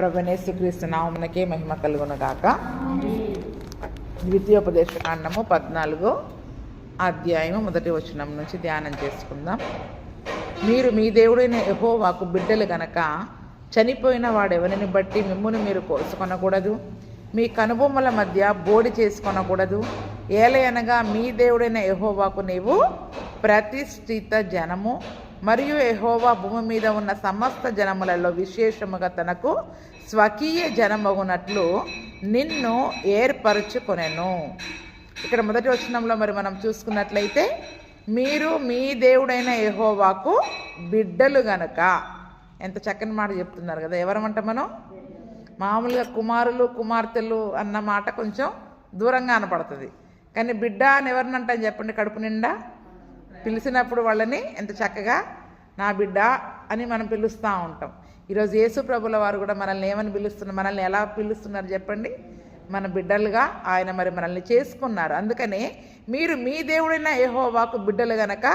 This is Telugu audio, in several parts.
ప్రభునేసుక్రీస్తు నామమునకే మహిమ కలుగును గాక. ద్వితీయోపదేశకాండము 14వ అధ్యాయము 1వ వచనం నుంచి ధ్యానం చేసుకుందాం. మీరు మీ దేవుడైన యెహోవాకు బిడ్డలు గనక చనిపోయిన వాడెవరిని బట్టి మిమ్మును మీరు కోసుకొనకూడదు, మీ కనుబొమ్మల మధ్య బోడి చేసుకొనకూడదు. ఏలయనగా మీ దేవుడైన యెహోవాకు నీవు ప్రతిష్ఠిత జనము, మరియు యెహోవా భూమి మీద ఉన్న సమస్త జనములలో విశేషముగా తనకు స్వకీయ జనమగునట్లు నిన్ను ఏర్పరచుకొనెను. ఇక్కడ మొదటి వచనంలో మనం చూసుకున్నట్లయితే, మీరు మీ దేవుడైన యెహోవాకు బిడ్డలు గనక, ఎంత చక్కని మాట చెప్తున్నారు కదా. ఎవరమంట మనం? మామూలుగా కుమారులు కుమార్తెలు అన్న మాట కొంచెం దూరంగా అనపడుతుంది, కానీ బిడ్డ అని ఎవరినంటాం చెప్పండి? కడుపు నిండా పిలిచినప్పుడు వాళ్ళని ఎంత చక్కగా నా బిడ్డ అని మనం పిలుస్తూ ఉంటాం. ఈరోజు యేసు ప్రభుల వారు కూడా మనల్ని ఏమని పిలుస్తున్నారు? మనల్ని ఎలా పిలుస్తున్నారు చెప్పండి? మన బిడ్డలుగా ఆయన మనల్ని చేసుకున్నారు. అందుకనే మీరు మీ దేవుడైన యెహోవాకు బిడ్డలు గనక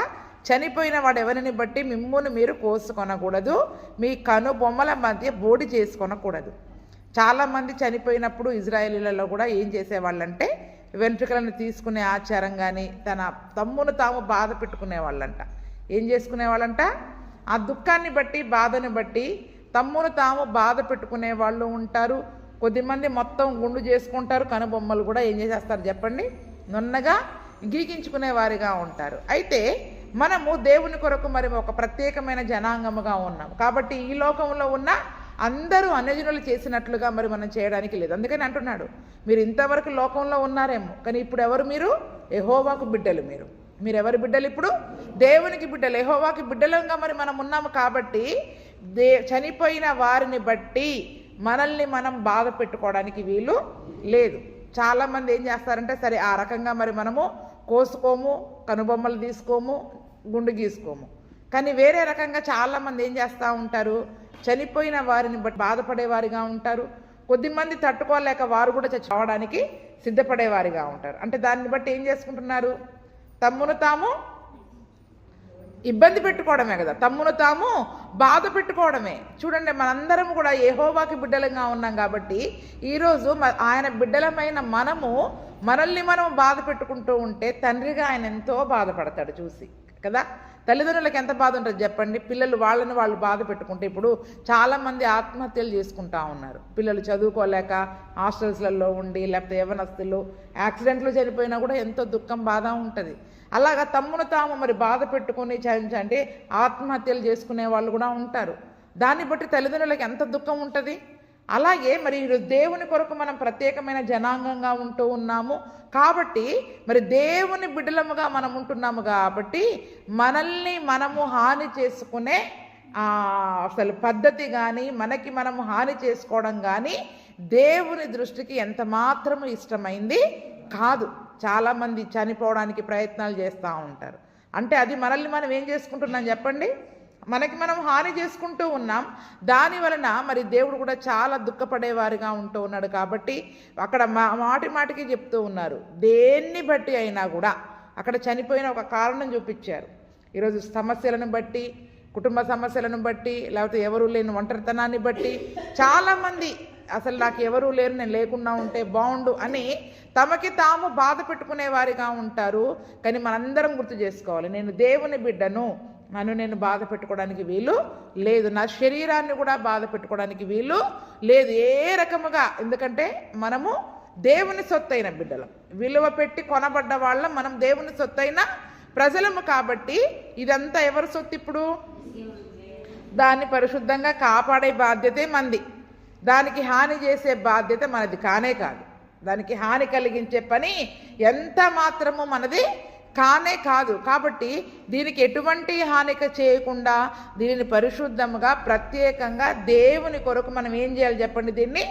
చనిపోయిన వాడు ఎవరిని బట్టి మిమ్మును మీరు కోసుకొనకూడదు, మీ కనుబొమ్మల మధ్య బోడి చేసుకొనకూడదు. చాలామంది చనిపోయినప్పుడు ఇజ్రాయేలీలలో కూడా ఏం చేసేవాళ్ళంటే వెంట్రుకలను తీసుకునే ఆచారం కానీ, తన తమ్మును తాము బాధ పెట్టుకునేవాళ్ళంట. ఏం చేసుకునేవాళ్ళంట? ఆ దుఃఖాన్ని బట్టి, బాధని బట్టి తమ్మును తాము బాధ పెట్టుకునే వాళ్ళు ఉంటారు. కొద్దిమంది మొత్తం గుండు చేసుకుంటారు, కనుబొమ్మలు కూడా ఏం చేసేస్తారు చెప్పండి? నున్నగా గీకించుకునే వారిగా ఉంటారు. అయితే మనము దేవుని కొరకు ఒక ప్రత్యేకమైన జనాంగముగా ఉన్నాం కాబట్టి ఈ లోకంలో ఉన్న అందరూ అన్యజనులు చేసినట్లుగా మనం చేయడానికి లేదు. అందుకని అంటున్నాడు, మీరు ఇంతవరకు లోకంలో ఉన్నారేమో, కానీ ఇప్పుడు ఎవరు? మీరు యెహోవాకు బిడ్డలు. మీరు ఎవరి బిడ్డలు? ఇప్పుడు దేవునికి బిడ్డలు, యెహోవాకి బిడ్డలుగా మనం ఉన్నాము. కాబట్టి చనిపోయిన వారిని బట్టి మనల్ని మనం బాధ పెట్టుకోవడానికి వీలు లేదు. చాలామంది ఏం చేస్తారంటే, సరే ఆ రకంగా మనము కోసుకోము, కనుబొమ్మలు తీసుకోము, గుండు గీసుకోము. కానీ వేరే రకంగా చాలామంది ఏం చేస్తూ ఉంటారు? చనిపోయిన వారిని బట్టి బాధపడేవారిగా ఉంటారు. కొద్దిమంది తట్టుకోలేక వారు కూడా చచ్చిపోవడానికి సిద్ధపడేవారిగా ఉంటారు. అంటే దాన్ని బట్టి ఏం చేసుకుంటున్నారు? తమ్మును తాము ఇబ్బంది పెట్టుకోవడమే కదా, తమ్మును తాము బాధ పెట్టుకోవడమే. చూడండి, మనందరం కూడా యెహోవాకి బిడ్డలుగా ఉన్నాం కాబట్టి ఈరోజు ఆయన బిడ్డలమైన మనల్ని మనం బాధ పెట్టుకుంటూ ఉంటే తండ్రిగా ఆయన ఎంతో బాధపడతాడు చూసి కదా. తల్లిదండ్రులకు ఎంత బాధ ఉంటుంది చెప్పండి? పిల్లలు వాళ్ళని వాళ్ళు బాధ పెట్టుకుంటే, ఇప్పుడు చాలామంది ఆత్మహత్యలు చేసుకుంటా ఉన్నారు. పిల్లలు చదువుకోలేక హాస్టల్స్లలో ఉండి, లేకపోతే యవ్వనస్తులు యాక్సిడెంట్లు చనిపోయినా కూడా ఎంతో దుఃఖం, బాధ ఉంటుంది. అలాగా తమ్మును తాము బాధ పెట్టుకుని అంటే ఆత్మహత్యలు చేసుకునే వాళ్ళు కూడా ఉంటారు. దాన్ని బట్టి తల్లిదండ్రులకు ఎంత దుఃఖం ఉంటుంది. అలాగే ఈరోజు దేవుని కొరకు మనం ప్రత్యేకమైన జనాంగంగా ఉంటూ ఉన్నాము కాబట్టి, దేవుని బిడ్డలముగా మనం ఉంటున్నాము కాబట్టి మనల్ని మనము హాని చేసుకునే అసలు పద్ధతి కానీ, మనకి మనము హాని చేసుకోవడం కానీ దేవుని దృష్టికి ఎంత మాత్రము ఇష్టమైంది కాదు. చాలామంది చనిపోవడానికి ప్రయత్నాలు చేస్తూ ఉంటారు. అంటే అది మనల్ని మనం ఏం చేసుకుంటున్నాం చెప్పండి? మనకి మనం హాని చేసుకుంటూ ఉన్నాం. దాని వలన దేవుడు కూడా చాలా దుఃఖపడేవారిగా ఉంటూ ఉన్నాడు. కాబట్టి అక్కడ మాటికి చెప్తూ ఉన్నారు, దేన్ని బట్టి అయినా కూడా అక్కడ చనిపోయిన ఒక కారణం చూపించారు. ఈరోజు సమస్యలను బట్టి, కుటుంబ సమస్యలను బట్టి, లేకపోతే ఎవరూ లేని ఒంటరితనాన్ని బట్టి చాలామంది అసలు నాకు ఎవరూ లేరు, నేను లేకుండా ఉంటే బాగుండు అని తమకి తాము బాధ పెట్టుకునే వారిగా ఉంటారు. కానీ మనందరం గుర్తు చేసుకోవాలి, నేను దేవుని బిడ్డను, నేను బాధ పెట్టుకోవడానికి వీలు లేదు. నా శరీరాన్ని కూడా బాధ పెట్టుకోవడానికి వీలు లేదు ఏ రకముగా. ఎందుకంటే మనము దేవుని సొత్తైన బిడ్డలం, విలువ పెట్టి కొనబడ్డ వాళ్ళం, మనం దేవుని సొత్తైన ప్రజలము. కాబట్టి ఇదంతా ఎవరి సొత్తు? ఇప్పుడు దాన్ని పరిశుద్ధంగా కాపాడే బాధ్యతే మంది. దానికి హాని చేసే బాధ్యత మనది కానే కాదు. దానికి హాని కలిగించే పని ఎంత మాత్రము మనది కానే కాదు. కాబట్టి దీనికి ఎటువంటి హానిక చేయకుండా దీనిని పరిశుద్ధముగా ప్రత్యేకంగా దేవుని కొరకు మనం ఏం చేయాలి చెప్పండి?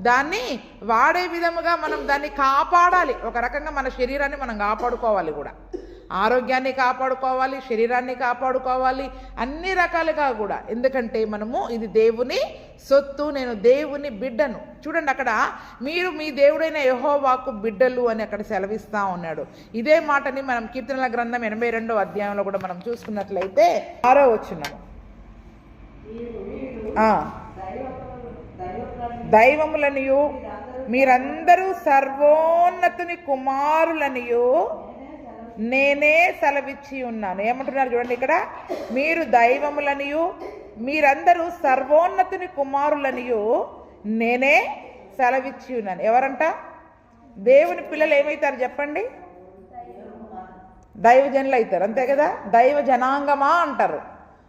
దాన్ని వాడే విధముగా మనం దాన్ని కాపాడాలి. ఒక రకంగా మన శరీరాన్ని మనం కాపాడుకోవాలి కూడా, ఆరోగ్యాన్ని కాపాడుకోవాలి, శరీరాన్ని కాపాడుకోవాలి, అన్ని రకాలుగా కూడా. ఎందుకంటే ఇది దేవుని సొత్తు, నేను దేవుని బిడ్డను. చూడండి, అక్కడ మీరు మీ దేవుడైన యెహోవాకు బిడ్డలు అని అక్కడ సెలవిస్తూ ఉన్నాడు. ఇదే మాటని మనం కీర్తనల గ్రంథం 82వ అధ్యాయంలో కూడా మనం చూసుకున్నట్లయితే 6వ వచనం, దైవములనియు మీరందరూ సర్వోన్నతుని కుమారులనియు నేనే సెలవిచ్చి ఉన్నాను. ఏమంటున్నారు చూడండి ఇక్కడ, మీరు దైవములనియు మీరందరూ సర్వోన్నతుని కుమారులనియు నేనే సెలవిచ్చి ఉన్నాను. ఎవరంట? దేవుని పిల్లలు ఏమవుతారు చెప్పండి? దైవజనులు అవుతారు, అంతే కదా. దైవ జనాంగమా అంటారు.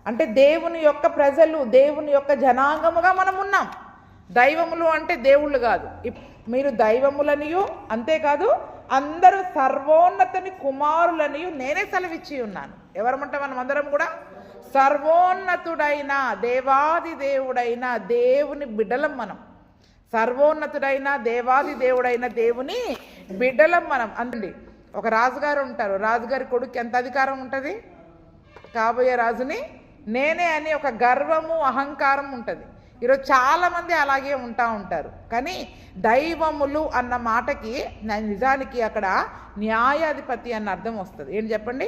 అంటే దేవుని యొక్క ప్రజలు, దేవుని యొక్క జనాంగముగా మనం ఉన్నాం. దైవములు అంటే దేవుళ్ళు కాదు. మీరు దైవములనియు, అంతేకాదు అందరూ సర్వోన్నతుని కుమారులనియు నేనే సెలవిచ్చి ఉన్నాను. ఎవరమంటే మనం అందరం కూడా సర్వోన్నతుడైన దేవాది దేవుడైన దేవుని బిడ్డలం మనం. సర్వోన్నతుడైన దేవాది దేవుడైన దేవుని బిడ్డలం మనం. అండి, ఒక రాజుగారు ఉంటారు. రాజుగారి కొడుకు ఎంత అధికారం ఉంటుంది? కాబోయే రాజుని నేనే అని ఒక గర్వము, అహంకారం ఉంటుంది. ఈరోజు చాలామంది అలాగే ఉంటారు. కానీ దైవములు అన్న మాటకి నిజానికి అక్కడ న్యాయాధిపతి అన్న అర్థం వస్తుంది. ఏంటి చెప్పండి?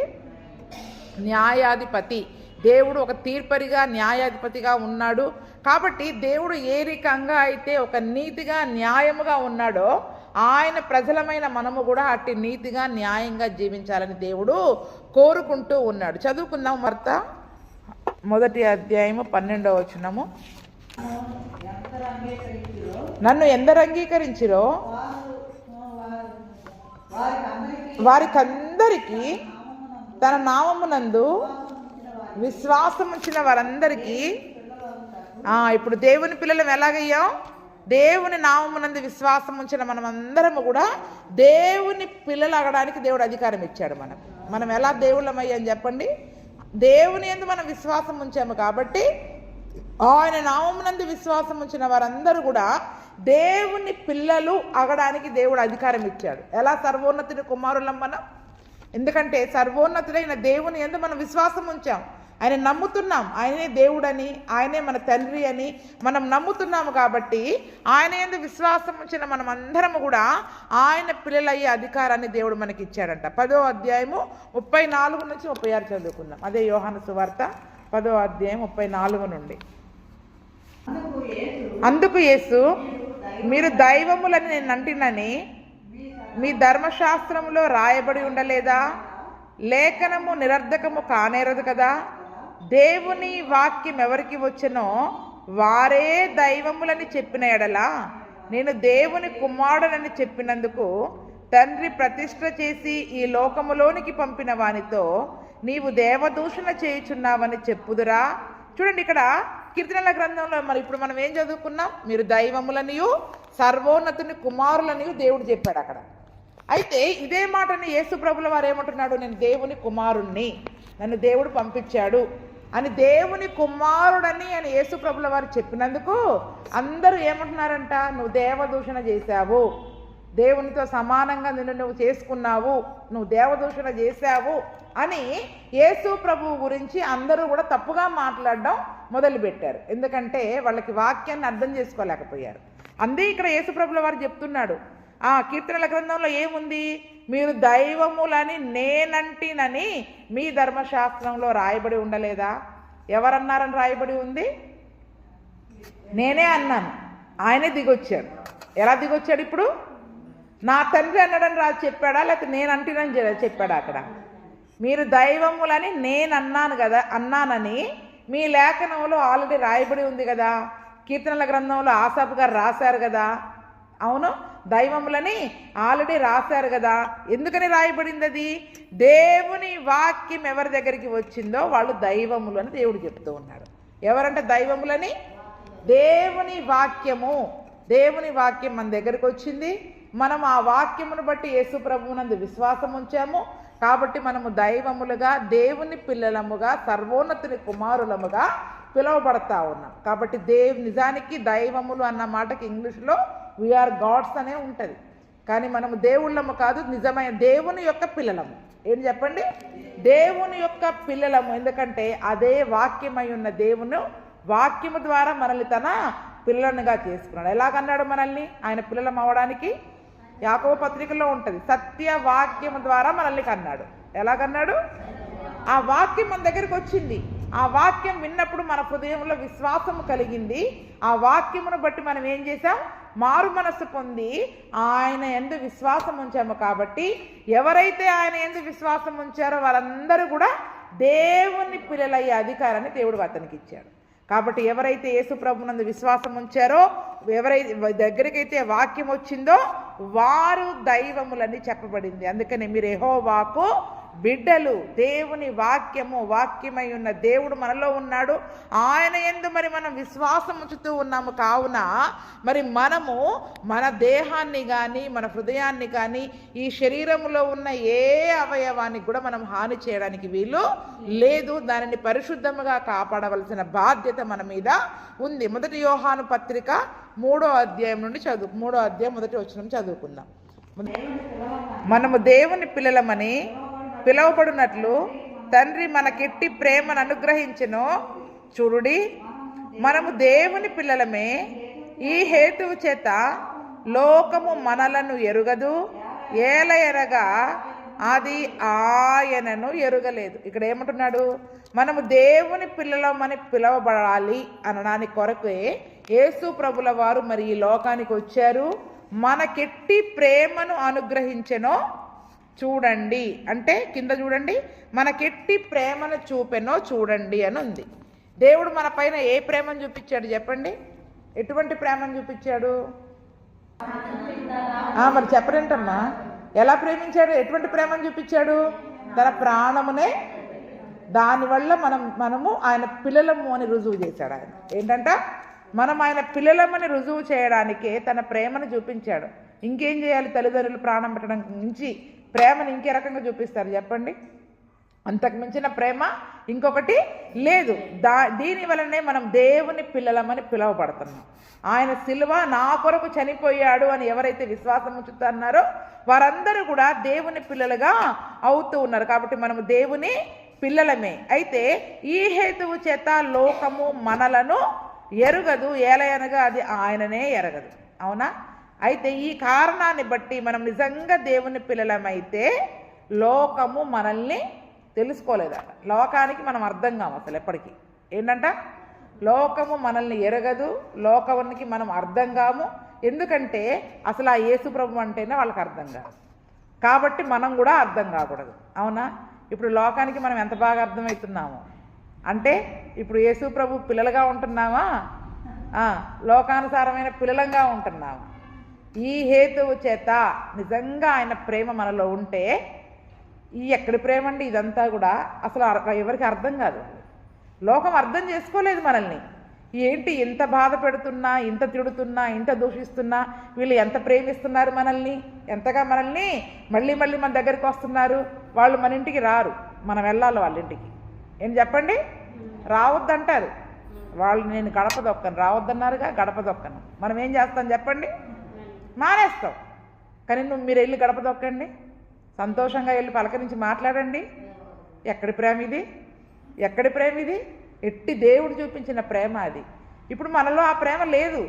న్యాయాధిపతి. దేవుడు ఒక తీర్పరిగా, న్యాయాధిపతిగా ఉన్నాడు. కాబట్టి దేవుడు ఏ రకంగా అయితే ఒక నీతిగా, న్యాయముగా ఉన్నాడో ఆయన ప్రజలమైన మనము కూడా అట్టి నీతిగా, న్యాయంగా జీవించాలని దేవుడు కోరుకుంటూ ఉన్నాడు. చదువుకుందాం. వార్త 1వ అధ్యాయము 12వ వచనము. నన్ను ఎందరు అంగీకరించిరో వారికందరికీ తన నామమునందు విశ్వాసం ఉంచిన వారందరికీ, ఇప్పుడు దేవుని పిల్లలం ఎలాగయ్యాం? దేవుని నామమునందు విశ్వాసం ఉంచిన మనం అందరము కూడా దేవుని పిల్లలు అగడానికి దేవుడు అధికారం ఇచ్చాడు. మనం ఎలా దేవుళ్ళమయ్యాని చెప్పండి? దేవుని యందు మనం విశ్వాసం ఉంచాము కాబట్టి ఆయన నామమునందు విశ్వాసం ఉంచిన వారందరూ కూడా దేవుని పిల్లలు అగడానికి దేవుడు అధికారం ఇచ్చాడు. ఎలా? సర్వోన్నతుని కుమారులం మనం. ఎందుకంటే సర్వోన్నతుడైన దేవుని యందు మనం విశ్వాసం ఉంచాం. ఆయన నమ్ముతున్నాం, ఆయనే దేవుడని, ఆయనే మన తండ్రి అని మనం నమ్ముతున్నాము. కాబట్టి ఆయన యందు విశ్వాసం ఉంచిన మనం అందరము కూడా ఆయన పిల్లలయ్యే అధికారాన్ని దేవుడు మనకి ఇచ్చాడంట. 10వ అధ్యాయము 34 నుంచి 36 చదువుకుందాం. అదే యోహాను సువార్త 10వ అధ్యాయం 34 నుండి. అందుకు యేసు, మీరు దైవములని నేను అంటినని మీ ధర్మశాస్త్రములో రాయబడి ఉండలేదా? లేఖనము నిరర్ధకము కానేరదు కదా. దేవుని వాక్యం ఎవరికి వచ్చనో వారే దైవములని చెప్పిన ఎడల నేను దేవుని కుమారుడనని చెప్పినందుకు తండ్రి ప్రతిష్ఠ చేసి ఈ లోకములోనికి పంపిన వానితో నీవు దేవదూషణ చేయుచున్నావని చెప్పుదురా. చూడండి, ఇక్కడ కీర్తనల గ్రంథంలో మరి ఇప్పుడు మనం ఏం చదువుకున్నాం? మీరు దైవములనియు సర్వోన్నతుని కుమారులనియు దేవుడు చెప్పాడు అక్కడ. అయితే ఇదే మాటని యేసు ప్రభుల వారు ఏమంటున్నాడు? నేను దేవుని కుమారుణ్ణి, నన్ను దేవుడు పంపించాడు అని దేవుని కుమారుడని అని యేసు ప్రభుల వారు చెప్పినందుకు అందరూ ఏమంటున్నారంట? నువ్వు దేవదూషణ చేశావు, దేవునితో సమానంగా నువ్వు చేసుకున్నావు, నువ్వు దేవదూషణ చేశావు అని యేసు ప్రభువు గురించి అందరూ కూడా తప్పుగా మాట్లాడడం మొదలుపెట్టారు. ఎందుకంటే వాళ్ళకి వాక్యాన్ని అర్థం చేసుకోలేకపోయారు. అందే ఇక్కడ యేసు ప్రభుల వారు చెప్తున్నాడు, కీర్తనల గ్రంథంలో ఏముంది? మీరు దైవములని నేనంటినని మీ ధర్మశాస్త్రంలో రాయబడి ఉండలేదా? ఎవరన్నారని రాయబడి ఉంది? నేనే అన్నాను. ఆయనే దిగొచ్చాడు. ఎలా దిగొచ్చాడు? ఇప్పుడు నా తండ్రి అన్నాడని రాజు చెప్పాడా, లేకపోతే నేను అంటినని చెప్పాడా? అక్కడ మీరు దైవములని నేను అన్నానని మీ లేఖనంలో ఆల్రెడీ రాయబడి ఉంది కదా. కీర్తనల గ్రంథంలో ఆసాపు గారు రాశారు కదా. అవును, దైవములని ఆల్రెడీ రాశారు కదా. ఎందుకని రాయబడింది అది? దేవుని వాక్యం ఎవరి దగ్గరికి వచ్చిందో వాళ్ళు దైవములు అని దేవుడు చెప్తూ ఉన్నాడు. ఎవరంటే దైవములని? దేవుని వాక్యము. దేవుని వాక్యం మన దగ్గరికి వచ్చింది. మనం ఆ వాక్యమును బట్టి యేసు ప్రభువునందు విశ్వాసం ఉంచాము. కాబట్టి మనము దైవములుగా, దేవుని పిల్లలముగా, సర్వోన్నతుని కుమారులముగా పిలువబడతా ఉన్నాం. కాబట్టి నిజానికి దైవములు అన్న మాటకి ఇంగ్లీష్లో వీఆర్ గాడ్స్ అనే ఉంటుంది. కానీ మనము దేవుళ్ళము కాదు, నిజమైన దేవుని యొక్క పిల్లలము. ఏం చెప్పండి? దేవుని యొక్క పిల్లలము. ఎందుకంటే అదే వాక్యమై ఉన్న దేవుని వాక్యము ద్వారా మనల్ని తన పిల్లలుగా చేసుకున్నాడు. ఎలాగన్నాడు మనల్ని ఆయన పిల్లలం అవ్వడానికి? యాకోబు పత్రికలో ఉంటుంది. సత్య వాక్యము ద్వారా మనల్ని కన్నాడు. ఎలాగన్నాడు? ఆ వాక్యం మన దగ్గరికి వచ్చింది. ఆ వాక్యం విన్నప్పుడు మన హృదయంలో విశ్వాసము కలిగింది. ఆ వాక్యమును బట్టి మనం ఏం చేసాం? మారు మనస్సు పొంది ఆయన యందు విశ్వాసం ఉంచాము. కాబట్టి ఎవరైతే ఆయన యందు విశ్వాసం ఉంచారో వారందరూ కూడా దేవుని పిల్లలయ్యే అధికారాన్ని దేవుడు అతనికి ఇచ్చాడు. కాబట్టి ఎవరైతే యేసు ప్రభునందు విశ్వాసం ఉంచారో, ఎవరైతే దగ్గరికైతే వాక్యం వచ్చిందో వారు దైవములని చెప్పబడింది. అందుకని మీరు యెహోవాకు బిడ్డలు. దేవుని వాక్యమై ఉన్న దేవుడు మనలో ఉన్నాడు. ఆయన యందు మరి మనం విశ్వాసం ఉంచుతూ ఉన్నాము. కావున మరి మనము మన దేహాన్ని కానీ మన హృదయాన్ని కానీ ఈ శరీరంలో ఉన్న ఏ అవయవానికి కూడా మనం హాని చేయడానికి వీలు లేదు. దానిని పరిశుద్ధముగా కాపాడవలసిన బాధ్యత మన మీద ఉంది. 1 యోహాను పత్రిక 3వ అధ్యాయం నుండి 3వ అధ్యాయం 1వ వచనం చదువుకుందాం. మనము దేవుని పిల్లలమని పిలువబడినట్లు తండ్రి మనకెట్టి ప్రేమను అనుగ్రహించెను. చూడుడి, మనము దేవుని పిల్లలమే. ఈ హేతువు చేత లోకము మనలను ఎరుగదు, ఏలయనగా అది ఆయనను ఎరుగలేదు. ఇక్కడ ఏమంటున్నాడు? మనము దేవుని పిల్లలమని పిలువబడాలి అనడానికి కొరకే యేసు ప్రభుల వారు మరి ఈ లోకానికి వచ్చారు. మనకెట్టి ప్రేమను అనుగ్రహించెను. చూడండి అంటే కింద చూడండి, మనకెట్టి ప్రేమను చూపెనో చూడండి అని ఉంది. దేవుడు మన పైన ఏ ప్రేమను చూపించాడు చెప్పండి? ఎటువంటి ప్రేమను చూపించాడు? మరి చెప్పరేంటమ్మా? ఎలా ప్రేమించాడు? ఎటువంటి ప్రేమను చూపించాడు? తన ప్రాణమునే. దానివల్ల మనము ఆయన పిల్లలము అని రుజువు చేశాడు. ఆయన ఏంటంట? మనం ఆయన పిల్లలమని రుజువు చేయడానికే తన ప్రేమను చూపించాడు. ఇంకేం చేయాలి? తల్లిదండ్రులు ప్రాణం పెట్టడం మించి ప్రేమను ఇంకే రకంగా చూపిస్తారు చెప్పండి? అంతకు మించిన ప్రేమ ఇంకొకటి లేదు. దీని వలనే మనం దేవుని పిల్లలమని పిలువబడుతున్నాం. ఆయన సిలువ నా కొరకు చనిపోయాడు అని ఎవరైతే విశ్వాసం ఉంచుతున్నారో వారందరూ కూడా దేవుని పిల్లలుగా అవుతూ ఉన్నారు. కాబట్టి మనము దేవుని పిల్లలమే. అయితే ఈ హేతువు చేత లోకము మనలను ఎరుగదు, ఏలయనగా అది ఆయననే ఎరగదు. అవునా? అయితే ఈ కారణాన్ని బట్టి మనం నిజంగా దేవుని పిల్లలమైతే లోకము మనల్ని తెలుసుకోలేదట. లోకానికి మనం అర్థం కాము అసలు ఎప్పటికీ. ఏంటంట? లోకము మనల్ని ఎరగదు, లోకానికి మనం అర్థం కాము. ఎందుకంటే అసలు ఆ యేసు ప్రభు అంటేనే వాళ్ళకి అర్థం కాదు. కాబట్టి మనం కూడా అర్థం కాకూడదు. అవునా? ఇప్పుడు లోకానికి మనం ఎంత బాగా అర్థమవుతున్నాము అంటే, ఇప్పుడు యేసు ప్రభు పిల్లలుగా ఉంటున్నామా? లోకానుసారమైన పిల్లలంగా ఉంటున్నాము. ఈ హేతువు చేత నిజంగా ఆయన ప్రేమ మనలో ఉంటే, ఈ ఎక్కడి ప్రేమ అండి ఇదంతా కూడా? అసలు ఎవరికి అర్థం కాదు. లోకం అర్థం చేసుకోలేదు మనల్ని. ఏంటి ఇంత బాధ పెడుతున్నా, ఇంత తిడుతున్నా, ఇంత దూషిస్తున్నా, వీళ్ళు ఎంత ప్రేమిస్తున్నారు మనల్ని, ఎంతగా మనల్ని మళ్ళీ మళ్ళీ మన దగ్గరికి వస్తున్నారు. వాళ్ళు మన ఇంటికి రారు, మనం వెళ్ళాలి వాళ్ళ ఇంటికి. ఏం చెప్పండి? రావద్దంటారు వాళ్ళు. నేను గడప దొక్కను, రావద్దన్నారుగా, గడప దొక్కను. మనం ఏం చేస్తాం చెప్పండి? మానేస్తాం. కానీ మీరు వెళ్ళి గడప దొక్కండి, సంతోషంగా వెళ్ళి పలకరించి మాట్లాడండి. ఎక్కడి ప్రేమ ఇది? ఎక్కడి ప్రేమ ఇది? ఎట్టి దేవుడు చూపించిన ప్రేమ అది. ఇప్పుడు మనలో ఆ ప్రేమ లేదు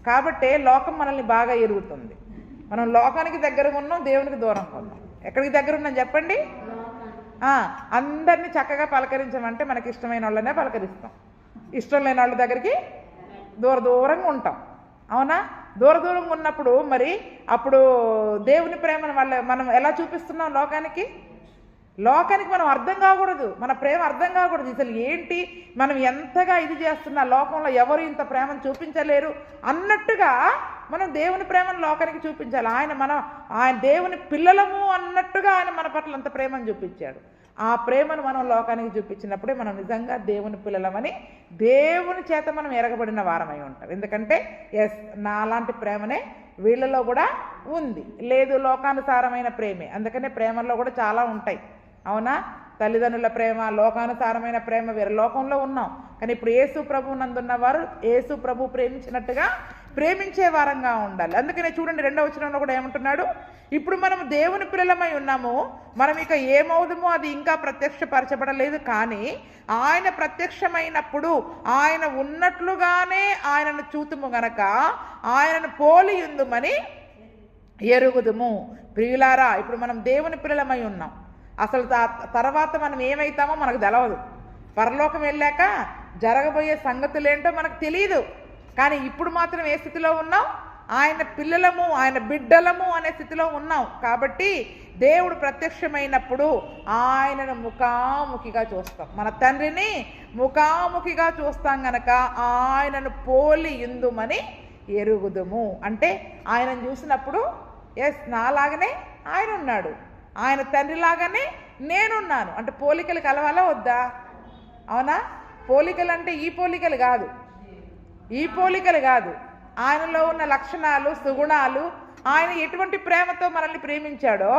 కాబట్టే లోకం మనల్ని బాగా ఎరుగుతుంది. మనం లోకానికి దగ్గరగా ఉన్నాం, దేవునికి దూరంగా ఉన్నాం. ఎక్కడికి దగ్గర ఉన్నాం చెప్పండి? అందరినీ చక్కగా పలకరించమంటే మనకి ఇష్టమైన వాళ్ళనే పలకరిస్తాం, ఇష్టం లేని వాళ్ళ దగ్గరికి దూరంగా ఉంటాం. అవునా? దూరంగా ఉన్నప్పుడు మరి అప్పుడు దేవుని ప్రేమను మనం ఎలా చూపిస్తున్నాం లోకానికి? మనం అర్థం కాకూడదు, మన ప్రేమ అర్థం కాకూడదు. అసలు ఏంటి మనం ఎంతగా ఇది చేస్తున్నా, లోకంలో ఎవరు ఇంత ప్రేమను చూపించలేరు అన్నట్టుగా మనం దేవుని ప్రేమను లోకానికి చూపించాలి. ఆయన దేవుని పిల్లలము అన్నట్టుగా ఆయన మన పట్ల అంత ప్రేమను చూపించాడు. ఆ ప్రేమను మనం లోకానికి చూపించినప్పుడే మనం నిజంగా దేవుని పిల్లలమని దేవుని చేత మనం ఎరగబడిన వారమై ఉంటాం. ఎందుకంటే నాలాంటి ప్రేమనే వీళ్ళలో కూడా ఉంది. లేదు లోకానుసారమైన ప్రేమే. అందుకనే ప్రేమల్లో కూడా చాలా ఉంటాయి. అవునా? తల్లిదండ్రుల ప్రేమ, లోకానుసారమైన ప్రేమ వేరే. లోకంలో ఉన్నాం కానీ ఇప్పుడు యేసు ప్రభు నందున్న వారు యేసు ప్రభు ప్రేమించినట్టుగా ప్రేమించే వారంగా ఉండాలి. అందుకనే చూడండి 2వ వచనంలో కూడా ఏమంటున్నాడు? ఇప్పుడు మనం దేవుని పిల్లలమై ఉన్నాము, మనం ఇక ఏమవుదుమో అది ఇంకా ప్రత్యక్షపరచబడలేదు. కానీ ఆయన ప్రత్యక్షమైనప్పుడు ఆయన ఉన్నట్లుగానే ఆయనను చూతుము గనక ఆయనను పోలి ఉందుమని ఎరుగుదుము. ప్రియులారా, ఇప్పుడు మనం దేవుని పిల్లలమై ఉన్నాం. అసలు తర్వాత మనం ఏమవుతామో మనకు తెలవదు. పరలోకం వెళ్ళాక జరగబోయే సంగతులేంటో మనకు తెలియదు. కానీ ఇప్పుడు మాత్రం ఏ స్థితిలో ఉన్నాం? ఆయన పిల్లలము, ఆయన బిడ్డలము అనే స్థితిలో ఉన్నాం. కాబట్టి దేవుడు ప్రత్యక్షమైనప్పుడు ఆయనను ముఖాముఖిగా చూస్తాం. మన తండ్రిని ముఖాముఖిగా చూస్తాం గనక ఆయనను పోలి ఇందుమని ఎరుగుదుము. అంటే ఆయనను చూసినప్పుడు ఎస్, నాలాగనే ఆయన ఉన్నాడు, ఆయన తండ్రిలాగానే నేనున్నాను అంటే పోలికలు కలవాలా వద్దా? అవునా? పోలికలు అంటే ఈ పోలికలు కాదు, ఈ పోలికలు కాదు. ఆయనలో ఉన్న లక్షణాలు, సుగుణాలు, ఆయన ఎటువంటి ప్రేమతో మనల్ని ప్రేమించాడో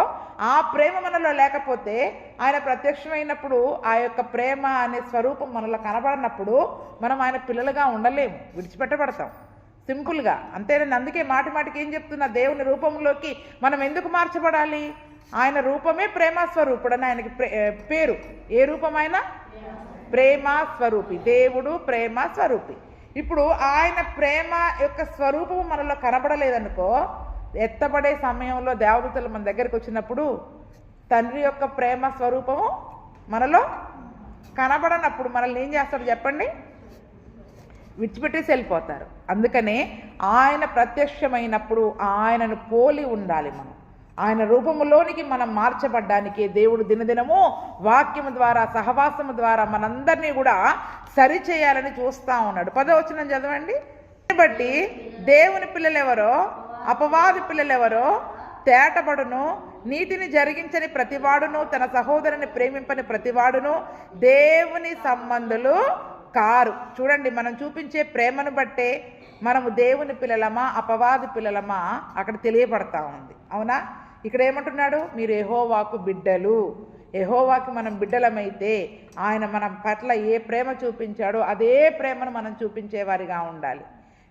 ఆ ప్రేమ మనలో లేకపోతే, ఆయన ప్రత్యక్షమైనప్పుడు ఆ యొక్క ప్రేమ అనే స్వరూపం మనలో కనబడినప్పుడు మనం ఆయన పిల్లలుగా ఉండలేము, విడిచిపెట్టబడతాం సింపుల్గా. అంతేనండి. అందుకే మాటి మాటికి ఏం చెప్తున్నా, దేవుని రూపంలోకి మనం ఎందుకు మార్చబడాలి? ఆయన రూపమే ప్రేమ స్వరూపుడు అని ఆయనకి పేరు. ఏ రూపమైనా ప్రేమ స్వరూపి, దేవుడు ప్రేమ స్వరూపి. ఇప్పుడు ఆయన ప్రేమ యొక్క స్వరూపము మనలో కనబడలేదనుకో, ఎత్తబడే సమయంలో దేవదూతలు మన దగ్గరికి వచ్చినప్పుడు తండ్రి యొక్క ప్రేమ స్వరూపము మనలో కనబడనప్పుడు మనల్ని ఏం చేస్తారు చెప్పండి? విడిచిపెట్టేసి వెళ్ళిపోతారు. అందుకనే ఆయన ప్రత్యక్షమైనప్పుడు ఆయనను పోలి ఉండాలి. మనం ఆయన రూపములోనికి మనం మార్చబడ్డానికి దేవుడు దినదినము వాక్యము ద్వారా, సహవాసము ద్వారా మనందరినీ కూడా సరిచేయాలని చూస్తూ ఉన్నాడు. 10వ వచనం చదవండి. బట్టి దేవుని పిల్లలెవరో అపవాది పిల్లలెవరో తేటబడును, నీతిని జరిగించని ప్రతివాడును, తన సహోదరుని ప్రేమింపని ప్రతివాడును దేవుని సంబంధులు కారు. చూడండి, మనం చూపించే ప్రేమను బట్టే మనము దేవుని పిల్లలమా అపవాది పిల్లలమా అక్కడ తెలియబడతా ఉంది. అవునా? ఇక్కడ ఏమంటున్నాడు? మీరు యెహోవాకు బిడ్డలు. యెహోవాకి మనం బిడ్డలమైతే ఆయన మన పట్ల ఏ ప్రేమ చూపించాడో అదే ప్రేమను మనం చూపించేవారిగా ఉండాలి.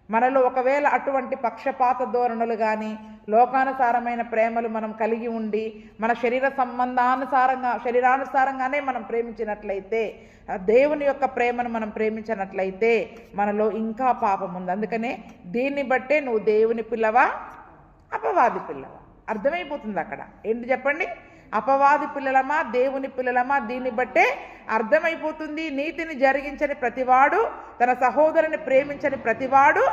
మనలో ఒకవేళ అటువంటి పక్షపాత ధోరణులు కానీ లోకానుసారమైన ప్రేమలు మనం కలిగి ఉండి మన శరీరానుసారంగానే మనం ప్రేమించినట్లయితే, దేవుని యొక్క ప్రేమను మనం ప్రేమించినట్లయితే మనలో ఇంకా పాపం ఉంది. అందుకనే దీన్ని బట్టే నువ్వు దేవుని పిల్లవా అపవాది పిల్లవా అర్థమైపోతుంది. అక్కడ ఏంటి చెప్పండి? అపవాది పిల్లలమా దేవుని పిల్లలమా దీన్ని బట్టే అర్థమైపోతుంది. నీతిని జరిగించని ప్రతివాడు, తన సహోదరుని ప్రేమించని ప్రతివాడు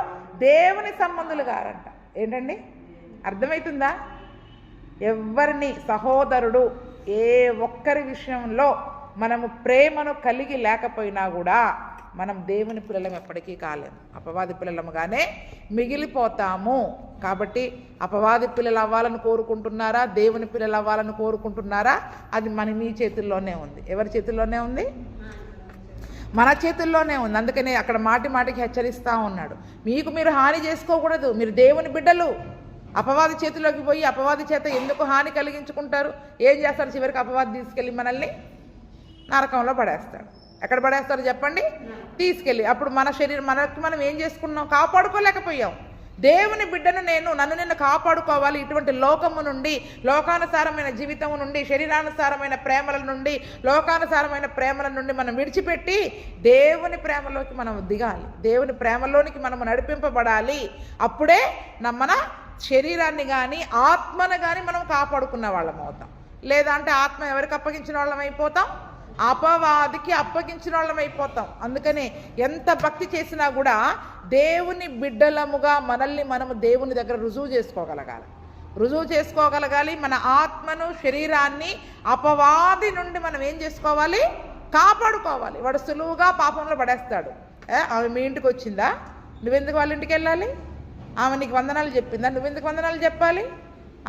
దేవుని సంబంధులు గారంట. ఏంటండి? అర్థమవుతుందా? ఎవరిని సహోదరుడు ఏ ఒక్కరి విషయంలో మనము ప్రేమను కలిగి లేకపోయినా కూడా మనం దేవుని పిల్లలం ఎప్పటికీ కాలేము, అపవాది పిల్లలముగానే మిగిలిపోతాము. కాబట్టి అపవాది పిల్లలు అవ్వాలని కోరుకుంటున్నారా, దేవుని పిల్లలు అవ్వాలని కోరుకుంటున్నారా? అది మీ చేతుల్లోనే ఉంది. ఎవరి చేతుల్లోనే ఉంది? మన చేతుల్లోనే ఉంది. అందుకని అక్కడ మాటి మాటికి హెచ్చరిస్తూ ఉన్నాడు, మీకు మీరు హాని చేసుకోకూడదు, మీరు దేవుని బిడ్డలు. అపవాది చేతిలోకి పోయి అపవాది చేత ఎందుకు హాని కలిగించుకుంటారు? ఏం చేస్తారు? చివరికి అపవాది తీసుకెళ్ళి మనల్ని నరకంలో పడేస్తాడు. ఎక్కడ పడేస్తారు చెప్పండి? తీసుకెళ్ళి. అప్పుడు మన మనకి మనం ఏం చేసుకున్నాం? కాపాడుకోలేకపోయాం. దేవుని బిడ్డను నన్ను నిన్ను కాపాడుకోవాలి ఇటువంటి లోకము నుండి, లోకానుసారమైన జీవితము నుండి, శరీరానుసారమైన ప్రేమల నుండి, లోకానుసారమైన ప్రేమల నుండి మనం విడిచిపెట్టి దేవుని ప్రేమలోకి మనం దిగాలి. దేవుని ప్రేమలోనికి మనం నడిపింపబడాలి. అప్పుడే మన శరీరాన్ని కానీ ఆత్మను కానీ మనం కాపాడుకున్న వాళ్ళం అవుతాం. లేదా అంటే ఆత్మ ఎవరికి అప్పగించిన వాళ్ళం అయిపోతాం? అపవాదికి అప్పగించిన వాళ్ళం అయిపోతాం. అందుకనే ఎంత భక్తి చేసినా కూడా దేవుని బిడ్డలముగా మనల్ని మనము దేవుని దగ్గర రుజువు చేసుకోగలగాలి. మన ఆత్మను, శరీరాన్ని అపవాది నుండి మనం ఏం చేసుకోవాలి? కాపాడుకోవాలి. వాడు సులువుగా పాపంలో పడేస్తాడు. ఆమె మీ ఇంటికి వచ్చిందా? నువ్వెందుకు వాళ్ళ ఇంటికి వెళ్ళాలి? ఆమె నీకు వందనాలు చెప్పిందా? నువ్వెందుకు వందనాలు చెప్పాలి?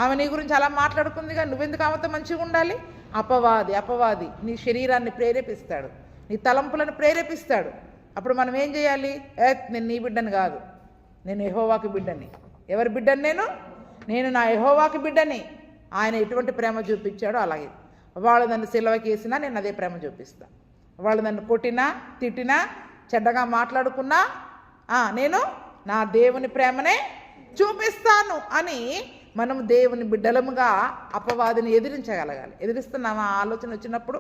ఆమె నీ గురించి అలా మాట్లాడుకుందిగా, నువ్వెందుకు ఆమెతో మంచిగా ఉండాలి? అపవాది నీ శరీరాన్ని ప్రేరేపిస్తాడు, నీ తలంపులను ప్రేరేపిస్తాడు. అప్పుడు మనం ఏం చేయాలి? నేను నీ బిడ్డని కాదు, నేను యెహోవాకి బిడ్డని. ఎవరి బిడ్డని? నేను నా యెహోవాకి బిడ్డని. ఆయన ఎటువంటి ప్రేమ చూపించాడో అలాగే. వాళ్ళు నన్ను సిలువకి వేసినా నేను అదే ప్రేమ చూపిస్తాను. వాళ్ళు నన్ను కొట్టినా, తిట్టినా, చెడ్డగా మాట్లాడుకున్నా నేను నా దేవుని ప్రేమనే చూపిస్తాను అని మనం దేవుని బిడ్డలముగా అపవాదిని ఎదిరించగలగాలి. ఎదిరిస్తున్నామా? ఆలోచన వచ్చినప్పుడు,